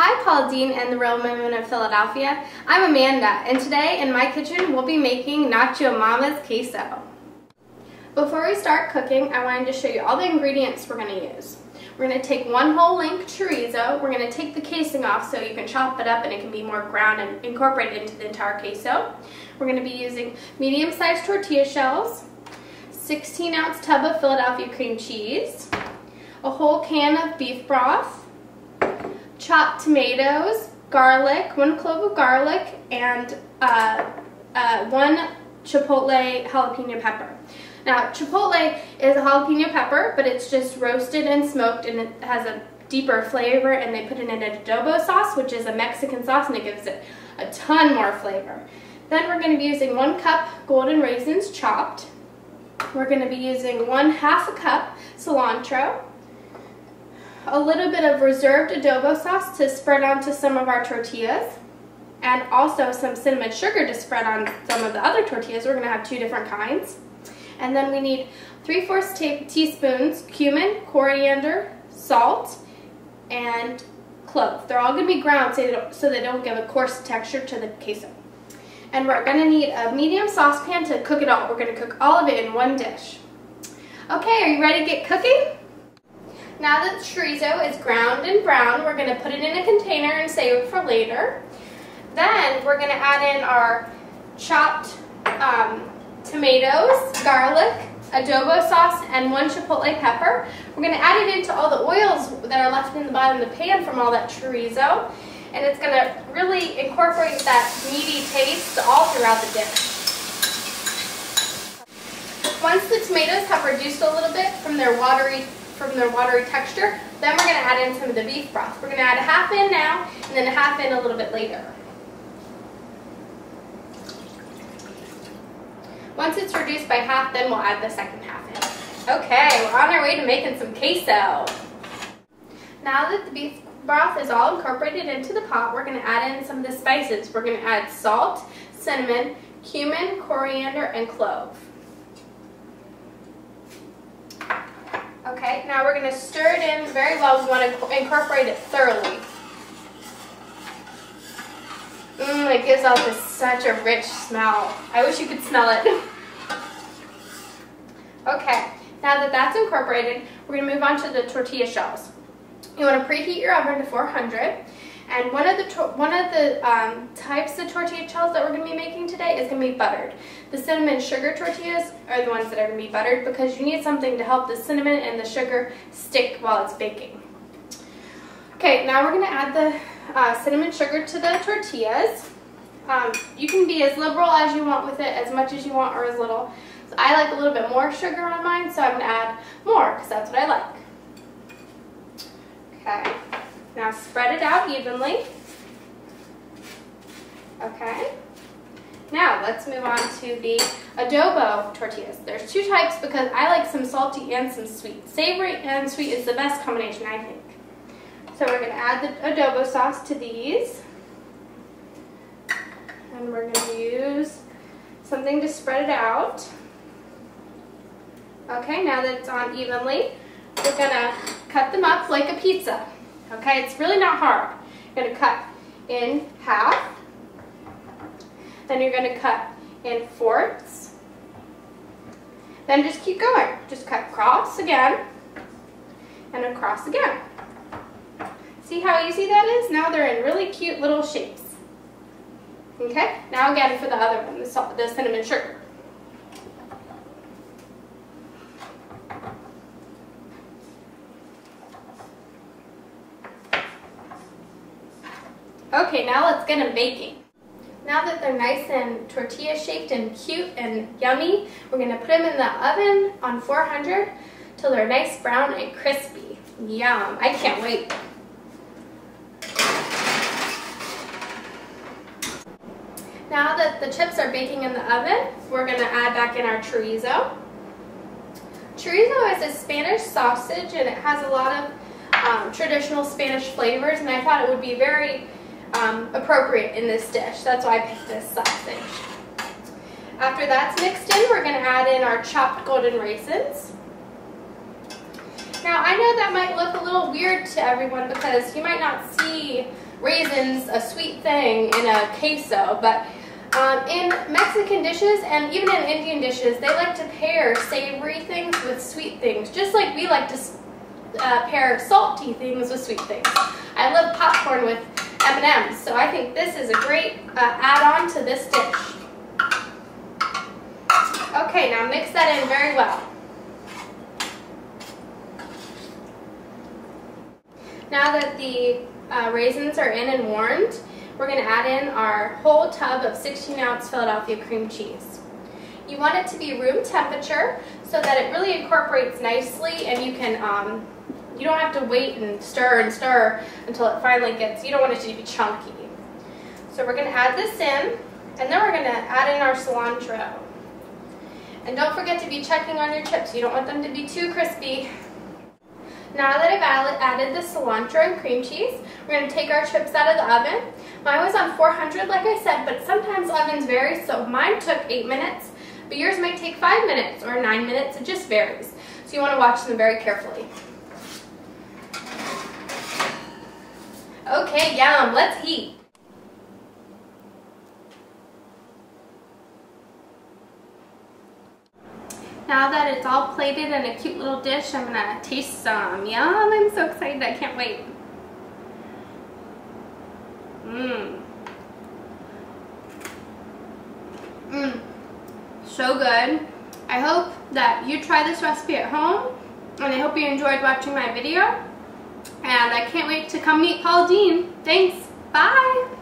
Hi Paul Dean and the Real Women of Philadelphia. I'm Amanda, and today in my kitchen we'll be making Nacho Mama's queso. Before we start cooking, I wanted to show you all the ingredients we're going to use. We're going to take one whole length chorizo. We're going to take the casing off so you can chop it up and it can be more ground and incorporated into the entire queso. We're going to be using medium-sized tortilla shells, 16-ounce tub of Philadelphia cream cheese, a whole can of beef broth, chopped tomatoes, garlic, 1 clove of garlic, and 1 chipotle jalapeno pepper. Now, chipotle is a jalapeno pepper, but it's just roasted and smoked, and it has a deeper flavor, and they put it in an adobo sauce, which is a Mexican sauce, and it gives it a ton more flavor. Then we're going to be using 1 cup golden raisins chopped. We're going to be using 1/2 cup cilantro, a little bit of reserved adobo sauce to spread onto some of our tortillas, and also some cinnamon sugar to spread on some of the other tortillas. We're going to have 2 different kinds. And then we need 3/4 teaspoons cumin, coriander, salt, and clove. They're all going to be ground so they don't give a coarse texture to the queso. And we're going to need a medium saucepan to cook it all. We're going to cook all of it in one dish. Okay, are you ready to get cooking? Now that the chorizo is ground and brown, we're going to put it in a container and save it for later. Then we're going to add in our chopped tomatoes, garlic, adobo sauce, and 1 chipotle pepper. We're going to add it into all the oils that are left in the bottom of the pan from all that chorizo, and it's going to really incorporate that meaty taste all throughout the dish. Once the tomatoes have reduced a little bit from their watery texture, then we're going to add in some of the beef broth. We're going to add 1/2 in now, and then 1/2 in a little bit later. Once it's reduced by 1/2, then we'll add the second 1/2 in. Okay, we're on our way to making some queso. Now that the beef broth is all incorporated into the pot, we're going to add in some of the spices. We're going to add salt, cinnamon, cumin, coriander, and clove. Okay, now we're going to stir it in very well. We want to incorporate it thoroughly. It gives off such a rich smell. I wish you could smell it. Okay, now that that's incorporated, we're going to move on to the tortilla shells. You want to preheat your oven to 400. And one of the types of tortilla shells that we're going to be making today is going to be buttered. The cinnamon sugar tortillas are the ones that are going to be buttered because you need something to help the cinnamon and the sugar stick while it's baking. Okay, now we're going to add the cinnamon sugar to the tortillas. You can be as liberal as you want with it, as much as you want or as little. So I like a little bit more sugar on mine, so I'm going to add more because that's what I like. Okay. Now spread it out evenly. Okay. Now let's move on to the adobo tortillas. There's 2 types because I like some salty and some sweet. Savory and sweet is the best combination, I think. So we're going to add the adobo sauce to these. And we're going to use something to spread it out. Okay, now that it's on evenly, we're going to cut them up like a pizza. Okay, it's really not hard. You're going to cut in half. Then you're going to cut in fourths. Then just keep going. Just cut across again and across again. See how easy that is? Now they're in really cute little shapes. Okay, now again for the other one, the cinnamon sugar. Okay, now let's get them baking. Now that they're nice and tortilla shaped and cute and yummy, we're going to put them in the oven on 400 till they're nice brown and crispy. Yum, I can't wait. Now that the chips are baking in the oven, we're going to add back in our chorizo. Chorizo is a Spanish sausage and it has a lot of traditional Spanish flavors, and I thought it would be very appropriate in this dish. That's why I picked this sausage. After that's mixed in, we're going to add in our chopped golden raisins. Now, I know that might look a little weird to everyone because you might not see raisins, a sweet thing, in a queso, but in Mexican dishes and even in Indian dishes, they like to pair savory things with sweet things, just like we like to pair salty things with sweet things. I love popcorn with M&Ms, so I think this is a great add-on to this dish. Okay, now mix that in very well. Now that the raisins are in and warmed, we're going to add in our whole tub of 16-ounce Philadelphia cream cheese. You want it to be room temperature so that it really incorporates nicely, and you can you don't have to wait and stir until it finally gets, you don't want it to be chunky. So we're going to add this in, and then we're going to add in our cilantro. And don't forget to be checking on your chips. You don't want them to be too crispy. Now that I've added the cilantro and cream cheese, we're going to take our chips out of the oven. Mine was on 400 like I said, but sometimes ovens vary, so mine took 8 minutes, but yours might take 5 minutes or 9 minutes. It just varies. So you want to watch them very carefully. Okay, yum, let's eat. Now that it's all plated in a cute little dish, I'm gonna taste some. Yum, I'm so excited, I can't wait. So good. I hope that you try this recipe at home, and I hope you enjoyed watching my video. And I can't wait to come meet Paul Dean. Thanks, bye.